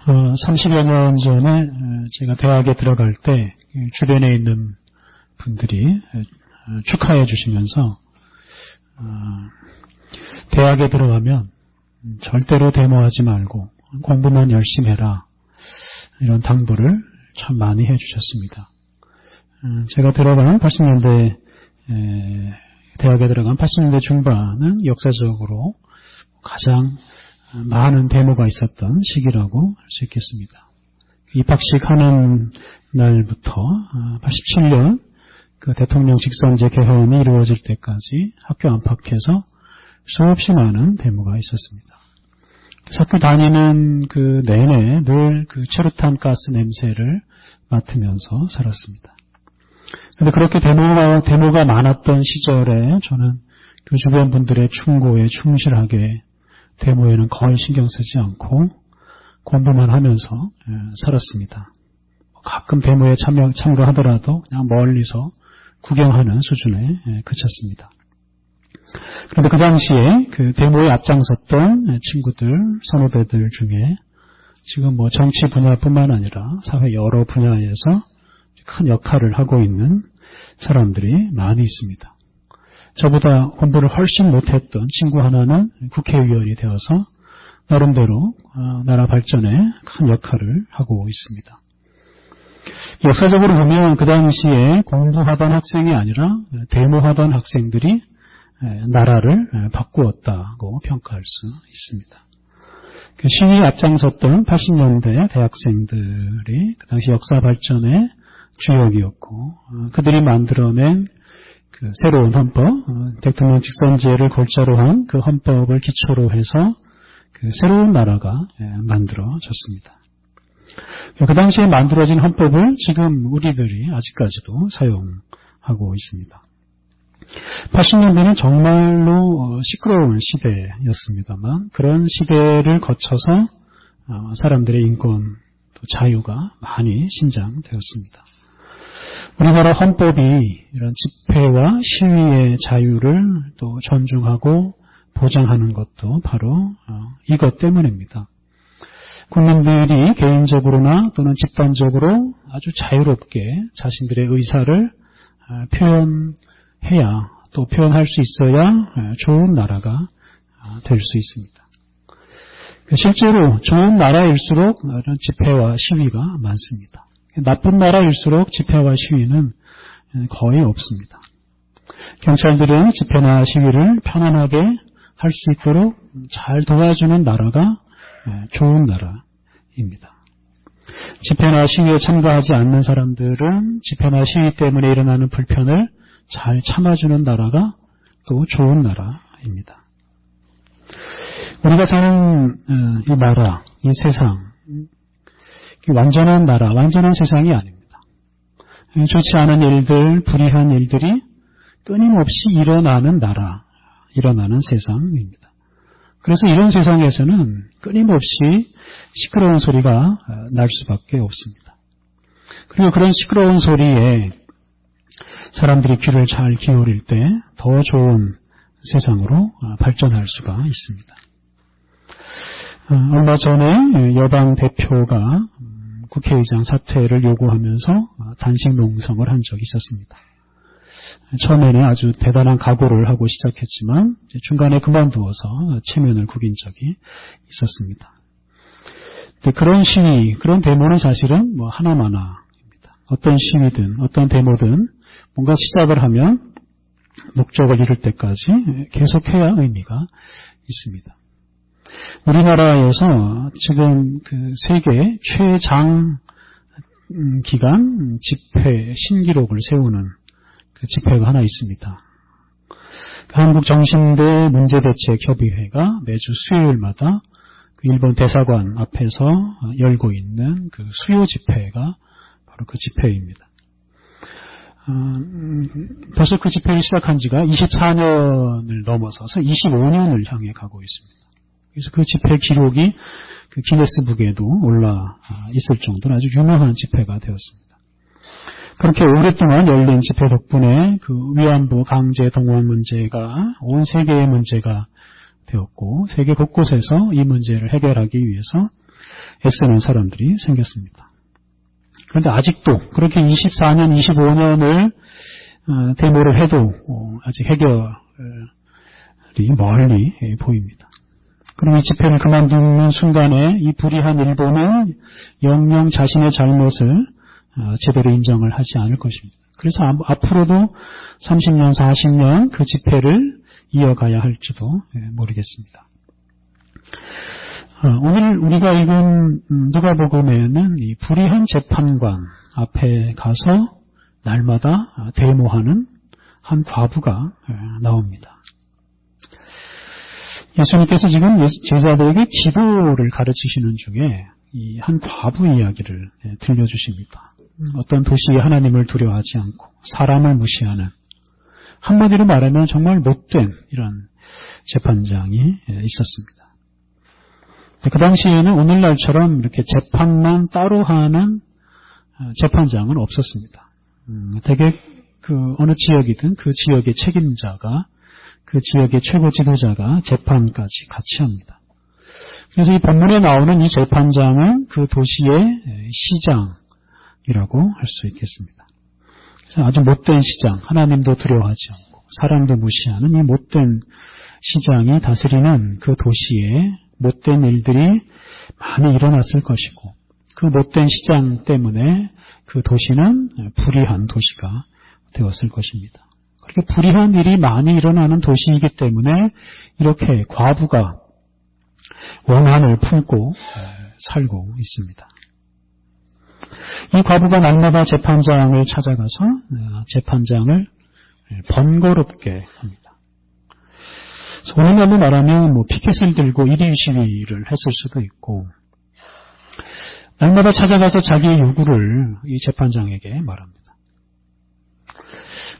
30여 년 전에 제가 대학에 들어갈 때 주변에 있는 분들이 축하해 주시면서 대학에 들어가면 절대로 데모하지 말고 공부만 열심히 해라, 이런 당부를 참 많이 해 주셨습니다. 제가 들어간 80년대 대학에 들어간 80년대 중반은 역사적으로 가장 많은 데모가 있었던 시기라고 할 수 있겠습니다. 입학식 하는 날부터 87년 그 대통령 직선제 개헌이 이루어질 때까지 학교 안팎에서 수없이 많은 데모가 있었습니다. 학교 다니는 그 내내 늘 그 최루탄 가스 냄새를 맡으면서 살았습니다. 그런데 그렇게 데모가 많았던 시절에 저는 그 주변 분들의 충고에 충실하게 데모에는 거의 신경 쓰지 않고 공부만 하면서 살았습니다. 가끔 데모에 참가하더라도 그냥 멀리서 구경하는 수준에 그쳤습니다. 그런데 그 당시에 그 데모에 앞장섰던 친구들, 선후배들 중에 지금 정치 분야뿐만 아니라 사회 여러 분야에서 큰 역할을 하고 있는 사람들이 많이 있습니다. 저보다 공부를 훨씬 못했던 친구 하나는 국회의원이 되어서 나름대로 나라 발전에 큰 역할을 하고 있습니다. 역사적으로 보면 그 당시에 공부하던 학생이 아니라 데모하던 학생들이 나라를 바꾸었다고 평가할 수 있습니다. 그 시위에 앞장섰던 80년대 대학생들이 그 당시 역사 발전의 주역이었고, 그들이 만들어낸 그 새로운 헌법, 대통령 직선제를 골자로 한 그 헌법을 기초로 해서 그 새로운 나라가 만들어졌습니다. 그 당시에 만들어진 헌법을 지금 우리들이 아직까지도 사용하고 있습니다. 80년대는 정말로 시끄러운 시대였습니다만, 그런 시대를 거쳐서 사람들의 인권, 또 자유가 많이 신장되었습니다. 우리나라 헌법이 이런 집회와 시위의 자유를 또 존중하고 보장하는 것도 바로 이것 때문입니다. 국민들이 개인적으로나 또는 집단적으로 아주 자유롭게 자신들의 의사를 표현해야, 또 표현할 수 있어야 좋은 나라가 될 수 있습니다. 실제로 좋은 나라일수록 이런 집회와 시위가 많습니다. 나쁜 나라일수록 집회와 시위는 거의 없습니다. 경찰들은 집회나 시위를 편안하게 할 수 있도록 잘 도와주는 나라가 좋은 나라입니다. 집회나 시위에 참가하지 않는 사람들은 집회나 시위 때문에 일어나는 불편을 잘 참아주는 나라가 또 좋은 나라입니다. 우리가 사는 이 나라, 이 세상, 완전한 나라, 완전한 세상이 아닙니다. 좋지 않은 일들, 불의한 일들이 끊임없이 일어나는 나라, 일어나는 세상입니다. 그래서 이런 세상에서는 끊임없이 시끄러운 소리가 날 수밖에 없습니다. 그리고 그런 시끄러운 소리에 사람들이 귀를 잘 기울일 때 더 좋은 세상으로 발전할 수가 있습니다. 얼마 전에 여당 대표가 국회의장 사퇴를 요구하면서 단식 농성을 한 적이 있었습니다. 처음에는 아주 대단한 각오를 하고 시작했지만 중간에 그만두어서 체면을 구긴 적이 있었습니다. 그런 시위, 그런 데모는 사실은 하나마나입니다. 어떤 시위든 어떤 데모든 뭔가 시작을 하면 목적을 이룰 때까지 계속해야 의미가 있습니다. 우리나라에서 지금 그 세계 최장 기간 집회 신기록을 세우는 그 집회가 하나 있습니다. 한국정신대 문제대책협의회가 매주 수요일마다 그 일본 대사관 앞에서 열고 있는 그 수요 집회가 바로 그 집회입니다. 벌써 그 집회를 시작한 지가 24년을 넘어서서 25년을 향해 가고 있습니다. 그래서 그 집회 기록이 그 기네스북에도 올라 있을 정도로 아주 유명한 집회가 되었습니다. 그렇게 오랫동안 열린 집회 덕분에 그 위안부 강제 동원 문제가 온 세계의 문제가 되었고, 세계 곳곳에서 이 문제를 해결하기 위해서 애쓰는 사람들이 생겼습니다. 그런데 아직도 그렇게 24년, 25년을 데모를 해도 아직 해결이 멀리 보입니다. 그럼 이 집회를 그만두는 순간에 이 불의한 일본은 영영 자신의 잘못을 제대로 인정을 하지 않을 것입니다. 그래서 앞으로도 30년, 40년 그 집회를 이어가야 할지도 모르겠습니다. 오늘 우리가 읽은 누가복음에는 이 불의한 재판관 앞에 가서 날마다 데모하는 한 과부가 나옵니다. 예수님께서 지금 제자들에게 기도를 가르치시는 중에 이 한 과부 이야기를 들려주십니다. 어떤 도시에 하나님을 두려워하지 않고 사람을 무시하는, 한마디로 말하면 정말 못된 이런 재판장이 있었습니다. 그 당시에는 오늘날처럼 이렇게 재판만 따로 하는 재판장은 없었습니다. 대개 그 어느 지역이든 그 지역의 책임자가, 그 지역의 최고 지도자가 재판까지 같이 합니다. 그래서 이 본문에 나오는 이 재판장은 그 도시의 시장이라고 할 수 있겠습니다. 그래서 아주 못된 시장, 하나님도 두려워하지 않고 사람도 무시하는 이 못된 시장이 다스리는 그 도시에 못된 일들이 많이 일어났을 것이고, 그 못된 시장 때문에 그 도시는 불의한 도시가 되었을 것입니다. 그렇게 불의한 일이 많이 일어나는 도시이기 때문에 이렇게 과부가 원한을 품고 살고 있습니다. 이 과부가 날마다 재판장을 찾아가서 재판장을 번거롭게 합니다. 오늘날로 말하면 피켓을 들고 1인 시위를 했을 수도 있고, 날마다 찾아가서 자기의 요구를 이 재판장에게 말합니다.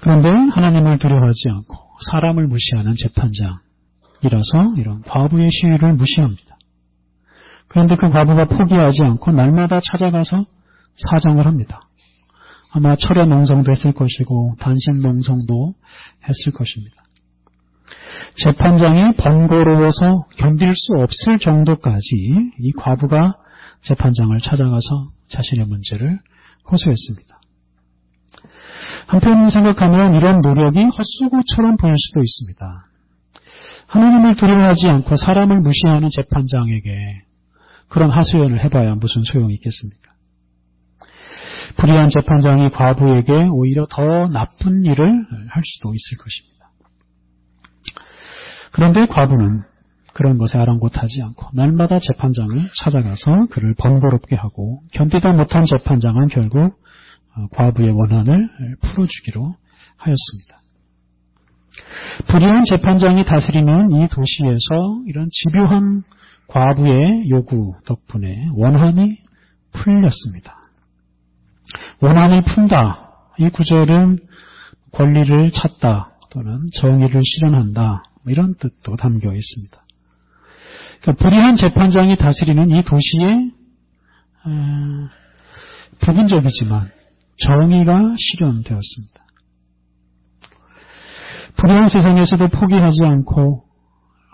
그런데 하나님을 두려워하지 않고 사람을 무시하는 재판장이라서 이런 과부의 시위를 무시합니다. 그런데 그 과부가 포기하지 않고 날마다 찾아가서 사정을 합니다. 아마 철야 농성도 했을 것이고 단식 농성도 했을 것입니다. 재판장이 번거로워서 견딜 수 없을 정도까지 이 과부가 재판장을 찾아가서 자신의 문제를 호소했습니다. 한편 생각하면 이런 노력이 헛수고처럼 보일 수도 있습니다. 하나님을 두려워하지 않고 사람을 무시하는 재판장에게 그런 하소연을 해봐야 무슨 소용이 있겠습니까? 불의한 재판장이 과부에게 오히려 더 나쁜 일을 할 수도 있을 것입니다. 그런데 과부는 그런 것에 아랑곳하지 않고 날마다 재판장을 찾아가서 그를 번거롭게 하고, 견디다 못한 재판장은 결국 과부의 원한을 풀어주기로 하였습니다. 불의한 재판장이 다스리는 이 도시에서 이런 집요한 과부의 요구 덕분에 원한이 풀렸습니다. 원한을 푼다. 이 구절은 권리를 찾다 또는 정의를 실현한다, 이런 뜻도 담겨 있습니다. 그러니까 불의한 재판장이 다스리는 이 도시에 부분적이지만 정의가 실현되었습니다. 불의한 세상에서도 포기하지 않고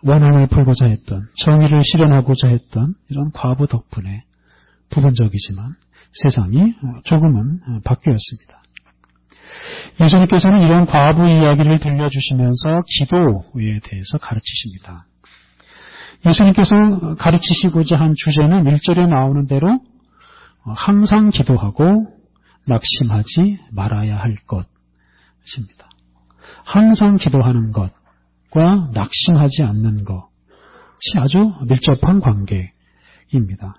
원한을 풀고자 했던, 정의를 실현하고자 했던 이런 과부 덕분에 부분적이지만 세상이 조금은 바뀌었습니다. 예수님께서는 이런 과부 이야기를 들려주시면서 기도에 대해서 가르치십니다. 예수님께서 가르치시고자 한 주제는 1절에 나오는 대로 항상 기도하고 낙심하지 말아야 할 것입니다. 항상 기도하는 것과 낙심하지 않는 것이 아주 밀접한 관계입니다.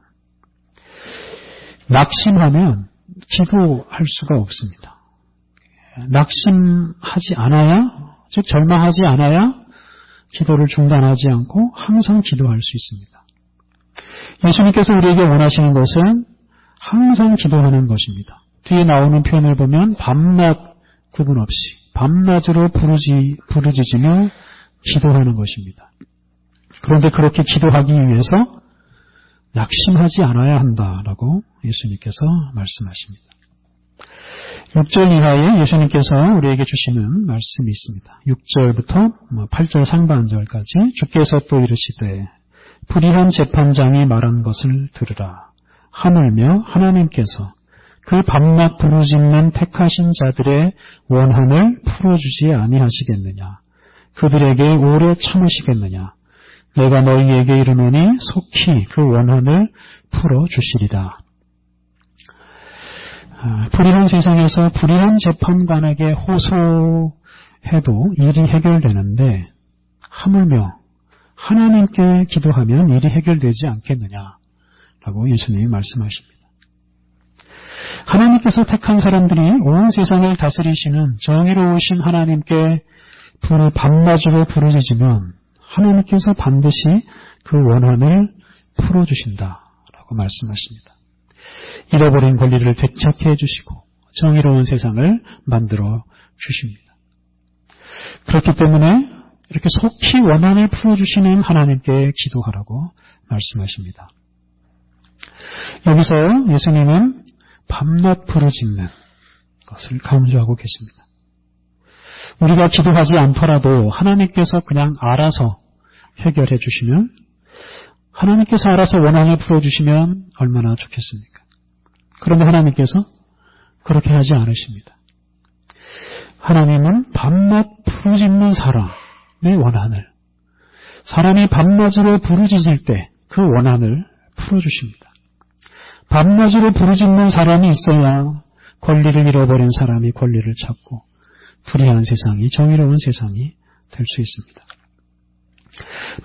낙심하면 기도할 수가 없습니다. 낙심하지 않아야, 즉 절망하지 않아야 기도를 중단하지 않고 항상 기도할 수 있습니다. 예수님께서 우리에게 원하시는 것은 항상 기도하는 것입니다. 뒤에 나오는 표현을 보면 밤낮 구분 없이 밤낮으로 부르짖으며 기도하는 것입니다. 그런데 그렇게 기도하기 위해서 낙심하지 않아야 한다라고 예수님께서 말씀하십니다. 6절 이하에 예수님께서 우리에게 주시는 말씀이 있습니다. 6절부터 8절 상반절까지 주께서 또 이르시되 불의한 재판장이 말한 것을 들으라. 하물며 하나님께서 그 밤낮 부르짖는 택하신 자들의 원한을 풀어주지 아니하시겠느냐. 그들에게 오래 참으시겠느냐. 내가 너희에게 이르노니 속히 그 원한을 풀어주시리라. 불의한 세상에서 불의한 재판관에게 호소해도 일이 해결되는데 하물며 하나님께 기도하면 일이 해결되지 않겠느냐라고 예수님이 말씀하십니다. 하나님께서 택한 사람들이 온 세상을 다스리시는 정의로우신 하나님께 밤낮으로 부르짖으면 하나님께서 반드시 그 원한을 풀어주신다라고 말씀하십니다. 잃어버린 권리를 되찾게 해주시고 정의로운 세상을 만들어 주십니다. 그렇기 때문에 이렇게 속히 원한을 풀어주시는 하나님께 기도하라고 말씀하십니다. 여기서 예수님은 밤낮 부르짖는 것을 강조하고 계십니다. 우리가 기도하지 않더라도 하나님께서 그냥 알아서 해결해 주시면, 하나님께서 알아서 원한을 풀어주시면 얼마나 좋겠습니까? 그런데 하나님께서 그렇게 하지 않으십니다. 하나님은 밤낮 부르짖는 사람의 원한을, 사람이 밤낮으로 부르짖을 때 그 원한을 풀어주십니다. 밤낮으로 부르짖는 사람이 있어야 권리를 잃어버린 사람이 권리를 찾고 불의한 세상이, 정의로운 세상이 될 수 있습니다.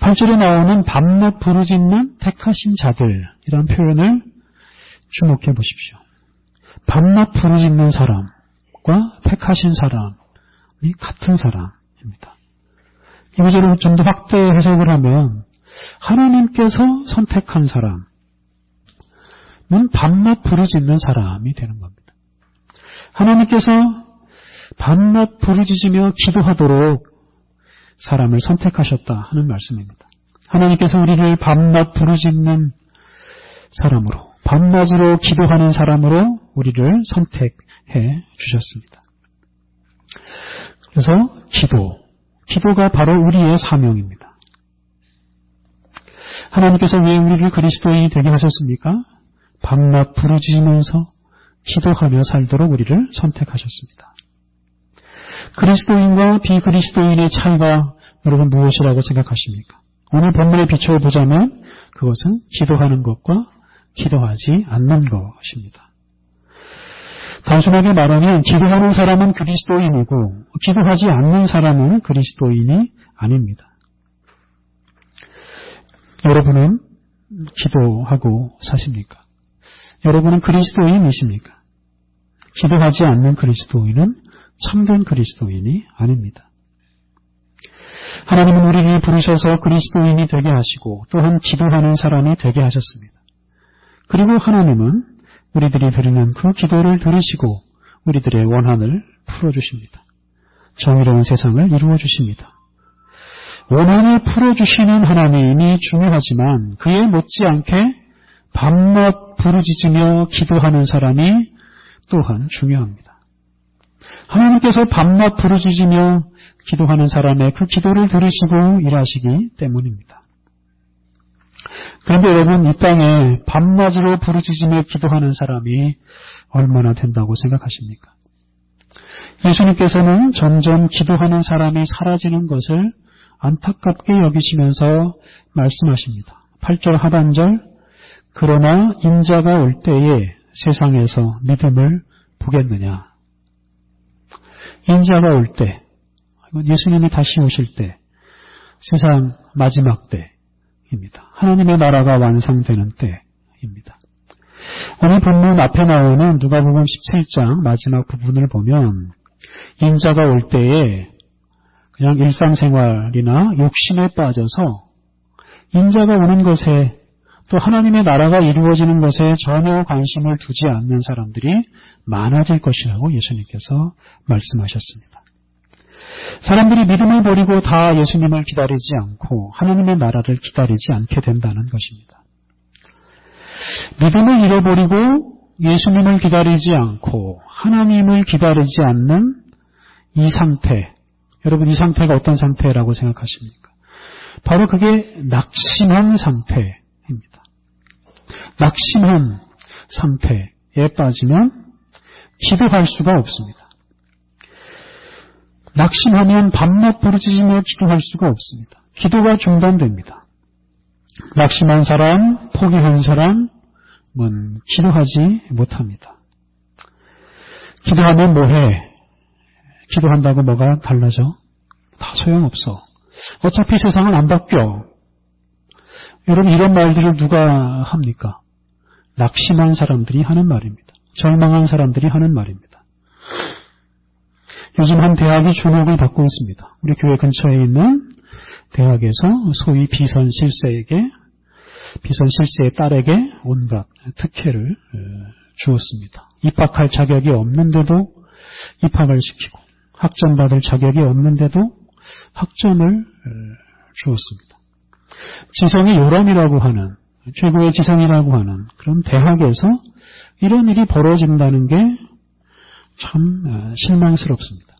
8절에 나오는 밤낮 부르짖는 택하신 자들이라는 표현을 주목해 보십시오. 밤낮 부르짖는 사람과 택하신 사람이 같은 사람입니다. 이 구절을 좀 더 확대 해석을 하면 하나님께서 선택한 사람은 밤낮 부르짖는 사람이 되는 겁니다. 하나님께서 밤낮 부르짖으며 기도하도록 사람을 선택하셨다 하는 말씀입니다. 하나님께서 우리를 밤낮 부르짖는 사람으로, 밤낮으로 기도하는 사람으로 우리를 선택해 주셨습니다. 그래서 기도가 바로 우리의 사명입니다. 하나님께서 왜 우리를 그리스도인이 되게 하셨습니까? 밤낮 부르짖으면서 기도하며 살도록 우리를 선택하셨습니다. 그리스도인과 비그리스도인의 차이가 여러분 무엇이라고 생각하십니까? 오늘 본문에 비춰보자면 그것은 기도하는 것과 기도하지 않는 것입니다. 단순하게 말하면 기도하는 사람은 그리스도인이고 기도하지 않는 사람은 그리스도인이 아닙니다. 여러분은 기도하고 사십니까? 여러분은 그리스도인이십니까? 기도하지 않는 그리스도인은 참된 그리스도인이 아닙니다. 하나님은 우리를 부르셔서 그리스도인이 되게 하시고 또한 기도하는 사람이 되게 하셨습니다. 그리고 하나님은 우리들이 드리는 그 기도를 들으시고 우리들의 원한을 풀어주십니다. 정의로운 세상을 이루어주십니다. 원한을 풀어주시는 하나님이 중요하지만 그에 못지않게 밤낮 부르짖으며 기도하는 사람이 또한 중요합니다. 하나님께서 밤낮 부르짖으며 기도하는 사람의 그 기도를 들으시고 일하시기 때문입니다. 그런데 여러분, 이 땅에 밤낮으로 부르짖으며 기도하는 사람이 얼마나 된다고 생각하십니까? 예수님께서는 점점 기도하는 사람이 사라지는 것을 안타깝게 여기시면서 말씀하십니다. 8절 하반절, 그러나 인자가 올 때에 세상에서 믿음을 보겠느냐. 인자가 올 때, 예수님이 다시 오실 때, 세상 마지막 때입니다. 하나님의 나라가 완성되는 때입니다. 오늘 본문 앞에 나오는 누가복음 17장 마지막 부분을 보면 인자가 올 때에 그냥 일상생활이나 욕심에 빠져서 인자가 오는 것에 또 하나님의 나라가 이루어지는 것에 전혀 관심을 두지 않는 사람들이 많아질 것이라고 예수님께서 말씀하셨습니다. 사람들이 믿음을 버리고 다 예수님을 기다리지 않고 하나님의 나라를 기다리지 않게 된다는 것입니다. 믿음을 잃어버리고 예수님을 기다리지 않고 하나님을 기다리지 않는 이 상태, 여러분 이 상태가 어떤 상태라고 생각하십니까? 바로 그게 낙심한 상태입니다. 낙심한 상태에 빠지면 기도할 수가 없습니다. 낙심하면 밤낮 부르짖으며 기도할 수가 없습니다. 기도가 중단됩니다. 낙심한 사람, 포기한 사람은 기도하지 못합니다. 기도하면 뭐해? 기도한다고 뭐가 달라져? 다 소용없어. 어차피 세상은 안 바뀌어. 여러분, 이런 말들을 누가 합니까? 낙심한 사람들이 하는 말입니다. 절망한 사람들이 하는 말입니다. 요즘 한 대학이 주목을 받고 있습니다. 우리 교회 근처에 있는 대학에서 소위 비선 실세의 딸에게 온갖 특혜를 주었습니다. 입학할 자격이 없는데도 입학을 시키고 학점받을 자격이 없는데도 학점을 주었습니다. 지성의 요람이라고 하는, 최고의 지성이라고 하는 그런 대학에서 이런 일이 벌어진다는 게 참 실망스럽습니다.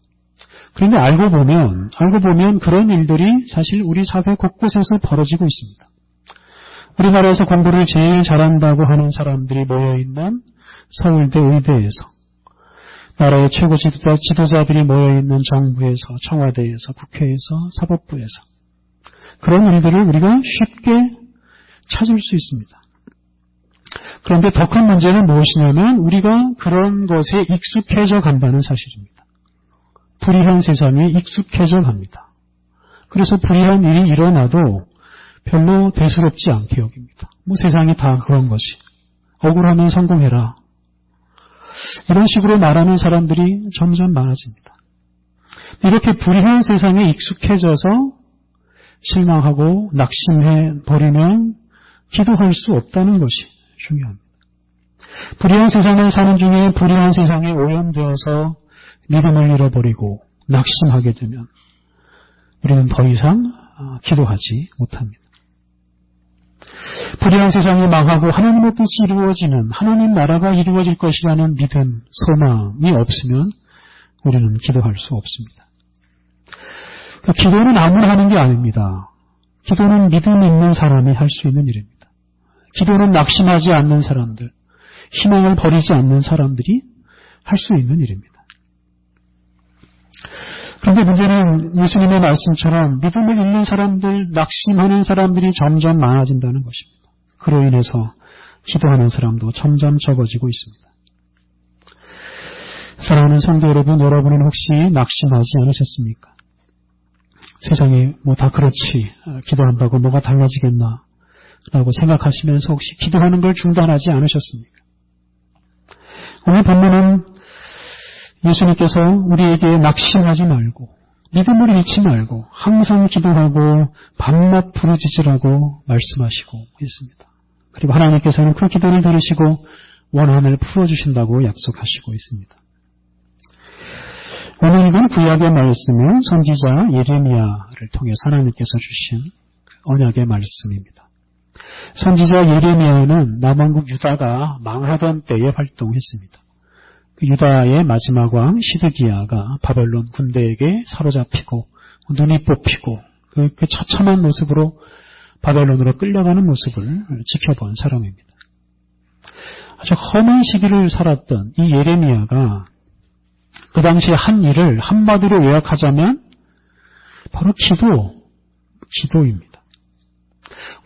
그런데 알고 보면 그런 일들이 사실 우리 사회 곳곳에서 벌어지고 있습니다. 우리나라에서 공부를 제일 잘한다고 하는 사람들이 모여있는 서울대 의대에서, 나라의 최고 지도자들이 모여있는 정부에서, 청와대에서, 국회에서, 사법부에서 그런 일들을 우리가 쉽게 찾을 수 있습니다. 그런데 더 큰 문제는 무엇이냐면 우리가 그런 것에 익숙해져 간다는 사실입니다. 불의한 세상에 익숙해져 갑니다. 그래서 불의한 일이 일어나도 별로 대수롭지 않게 여깁니다. 세상이 다 그런 것이. 억울하면 성공해라. 이런 식으로 말하는 사람들이 점점 많아집니다. 이렇게 불의한 세상에 익숙해져서 실망하고 낙심해 버리면 기도할 수 없다는 것이 중요합니다. 불의한 세상을 사는 중에 불의한 세상에 오염되어서 믿음을 잃어버리고 낙심하게 되면 우리는 더 이상 기도하지 못합니다. 불의한 세상이 망하고 하나님의 뜻이 이루어지는, 하나님 나라가 이루어질 것이라는 믿음, 소망이 없으면 우리는 기도할 수 없습니다. 기도는 아무나 하는 게 아닙니다. 기도는 믿음 있는 사람이 할 수 있는 일입니다. 기도는 낙심하지 않는 사람들, 희망을 버리지 않는 사람들이 할 수 있는 일입니다. 그런데 문제는 예수님의 말씀처럼 믿음을 잃는 사람들, 낙심하는 사람들이 점점 많아진다는 것입니다. 그로 인해서 기도하는 사람도 점점 적어지고 있습니다. 사랑하는 성도 여러분, 여러분은 혹시 낙심하지 않으셨습니까? 세상이 다 그렇지, 기도한다고 뭐가 달라지겠나 라고 생각하시면서 혹시 기도하는 걸 중단하지 않으셨습니까? 오늘 본문은 예수님께서 우리에게 낙심하지 말고 믿음을 잃지 말고 항상 기도하고 밤낮 부르짖으라고 말씀하시고 있습니다. 그리고 하나님께서는 그 기도를 들으시고 원한을 풀어주신다고 약속하시고 있습니다. 오늘 읽은 구약의 말씀은 선지자 예레미야를 통해 하나님께서 주신 언약의 말씀입니다. 선지자 예레미야는 남왕국 유다가 망하던 때에 활동했습니다. 그 유다의 마지막 왕 시드기야가 바벨론 군대에게 사로잡히고 눈이 뽑히고 그 처참한 모습으로 바벨론으로 끌려가는 모습을 지켜본 사람입니다. 아주 험한 시기를 살았던 이 예레미야가 그 당시에 한 일을 한마디로 요약하자면 바로 기도입니다.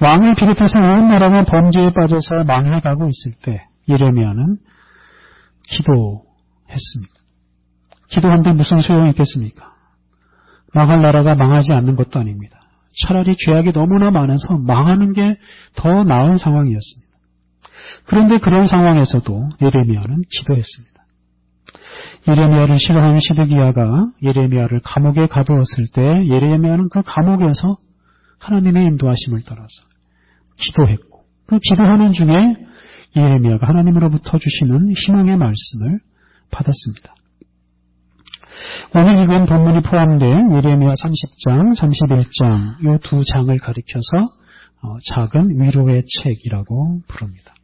왕을 비롯해서 온 나라가 범죄에 빠져서 망해가고 있을 때 예레미야는 기도했습니다. 기도한데 무슨 소용이 있겠습니까? 망할 나라가 망하지 않는 것도 아닙니다. 차라리 죄악이 너무나 많아서 망하는 게 더 나은 상황이었습니다. 그런데 그런 상황에서도 예레미야는 기도했습니다. 예레미야를 싫어하는 시드기야가 예레미야를 감옥에 가두었을 때 예레미야는 그 감옥에서 하나님의 인도하심을 따라서 기도했고 그 기도하는 중에 예레미야가 하나님으로부터 주시는 희망의 말씀을 받았습니다. 오늘 읽은 본문이 포함된 예레미야 30장, 31장 이 두 장을 가리켜서 작은 위로의 책이라고 부릅니다.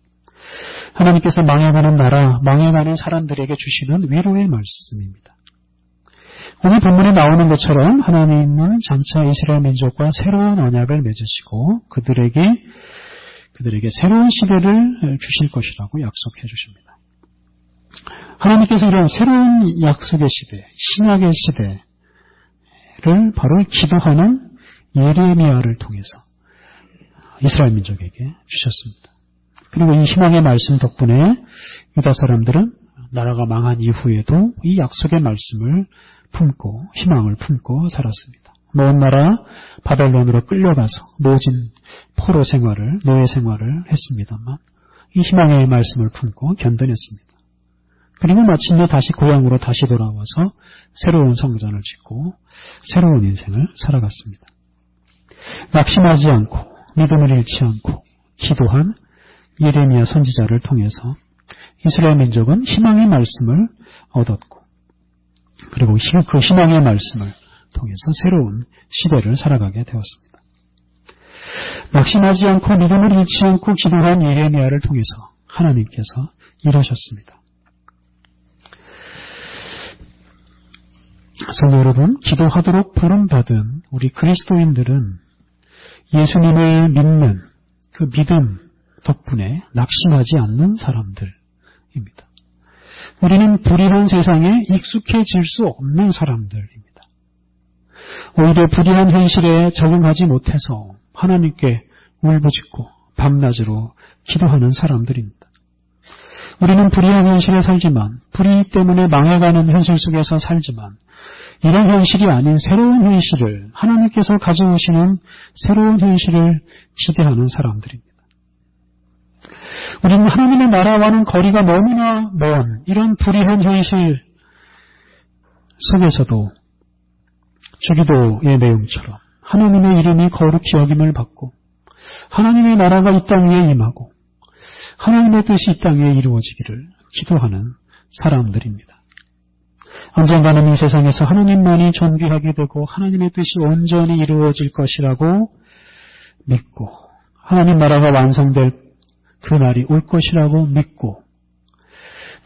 하나님께서 망해가는 나라, 망해가는 사람들에게 주시는 위로의 말씀입니다. 오늘 본문에 나오는 것처럼 하나님은 장차 이스라엘 민족과 새로운 언약을 맺으시고 그들에게 새로운 시대를 주실 것이라고 약속해 주십니다. 하나님께서 이런 새로운 약속의 시대, 신약의 시대를 바로 기도하는 예레미야를 통해서 이스라엘 민족에게 주셨습니다. 그리고 이 희망의 말씀 덕분에 유다 사람들은 나라가 망한 이후에도 이 약속의 말씀을 품고 희망을 품고 살았습니다. 먼 나라 바벨론으로 끌려가서 모진 포로 생활을, 노예 생활을 했습니다만 이 희망의 말씀을 품고 견뎌냈습니다. 그리고 마침내 다시 고향으로 다시 돌아와서 새로운 성전을 짓고 새로운 인생을 살아갔습니다. 낙심하지 않고 믿음을 잃지 않고 기도한 예레미야 선지자를 통해서 이스라엘 민족은 희망의 말씀을 얻었고 그리고 그 희망의 말씀을 통해서 새로운 시대를 살아가게 되었습니다. 낙심하지 않고 믿음을 잃지 않고 기도한 예레미야를 통해서 하나님께서 이루셨습니다. 성도 여러분, 기도하도록 부름받은 우리 그리스도인들은 예수님을 믿는 그 믿음 덕분에 낙심하지 않는 사람들입니다. 우리는 불의한 세상에 익숙해질 수 없는 사람들입니다. 오히려 불의한 현실에 적응하지 못해서 하나님께 울부짖고 밤낮으로 기도하는 사람들입니다. 우리는 불의한 현실에 살지만, 불의 때문에 망해가는 현실 속에서 살지만 이런 현실이 아닌 새로운 현실을, 하나님께서 가져오시는 새로운 현실을 기대하는 사람들입니다. 우리는 하나님의 나라와는 거리가 너무나 먼 이런 불의한 현실 속에서도 주기도의 내용처럼 하나님의 이름이 거룩히 여김을 받고 하나님의 나라가 이 땅 위에 임하고 하나님의 뜻이 이 땅에 이루어지기를 기도하는 사람들입니다. 언젠가는 이 세상에서 하나님만이 존귀하게 되고 하나님의 뜻이 온전히 이루어질 것이라고 믿고 하나님 나라가 완성될 그 날이 올 것이라고 믿고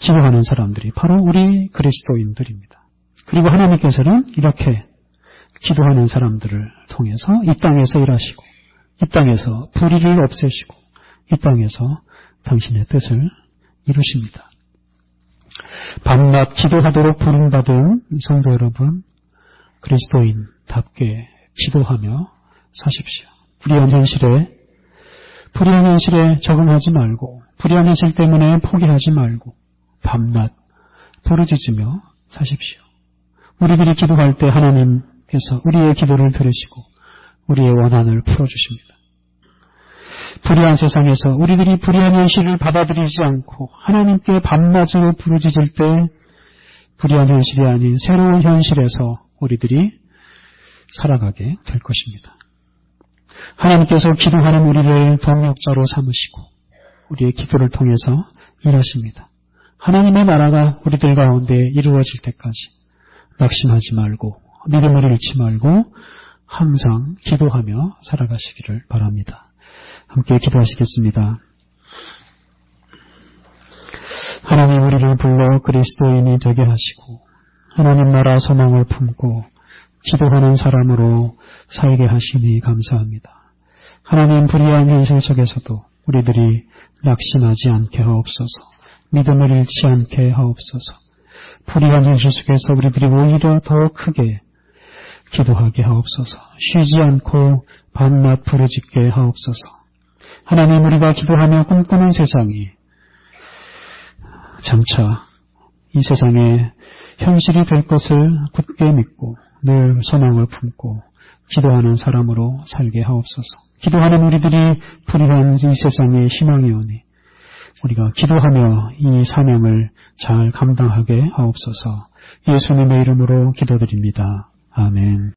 기도하는 사람들이 바로 우리 그리스도인들입니다. 그리고 하나님께서는 이렇게 기도하는 사람들을 통해서 이 땅에서 일하시고 이 땅에서 불의를 없애시고 이 땅에서 당신의 뜻을 이루십니다. 밤낮 기도하도록 부름받은 성도 여러분, 그리스도인답게 기도하며 사십시오. 불의한 현실에 적응하지 말고 불의한 현실 때문에 포기하지 말고 밤낮 부르짖으며 사십시오. 우리들이 기도할 때 하나님께서 우리의 기도를 들으시고 우리의 원한을 풀어주십니다. 불의한 세상에서 우리들이 불의한 현실을 받아들이지 않고 하나님께 밤낮으로 부르짖을 때 불의한 현실이 아닌 새로운 현실에서 우리들이 살아가게 될 것입니다. 하나님께서 기도하는 우리를 동역자로 삼으시고 우리의 기도를 통해서 일하십니다. 하나님의 나라가 우리들 가운데 이루어질 때까지 낙심하지 말고 믿음을 잃지 말고 항상 기도하며 살아가시기를 바랍니다. 함께 기도하시겠습니다. 하나님, 우리를 불러 그리스도인이 되게 하시고 하나님 나라 소망을 품고 기도하는 사람으로 살게 하시니 감사합니다. 하나님, 불의한 현실 속에서도 우리들이 낙심하지 않게 하옵소서. 믿음을 잃지 않게 하옵소서. 불의한 현실 속에서 우리들이 오히려 더 크게 기도하게 하옵소서. 쉬지 않고 밤낮 부르짖게 하옵소서. 하나님, 우리가 기도하며 꿈꾸는 세상이 장차 이 세상의 현실이 될 것을 굳게 믿고 늘 소망을 품고 기도하는 사람으로 살게 하옵소서. 기도하는 우리들이 불의한 이 세상의 희망이 오니 우리가 기도하며 이 사명을 잘 감당하게 하옵소서. 예수님의 이름으로 기도드립니다. 아멘.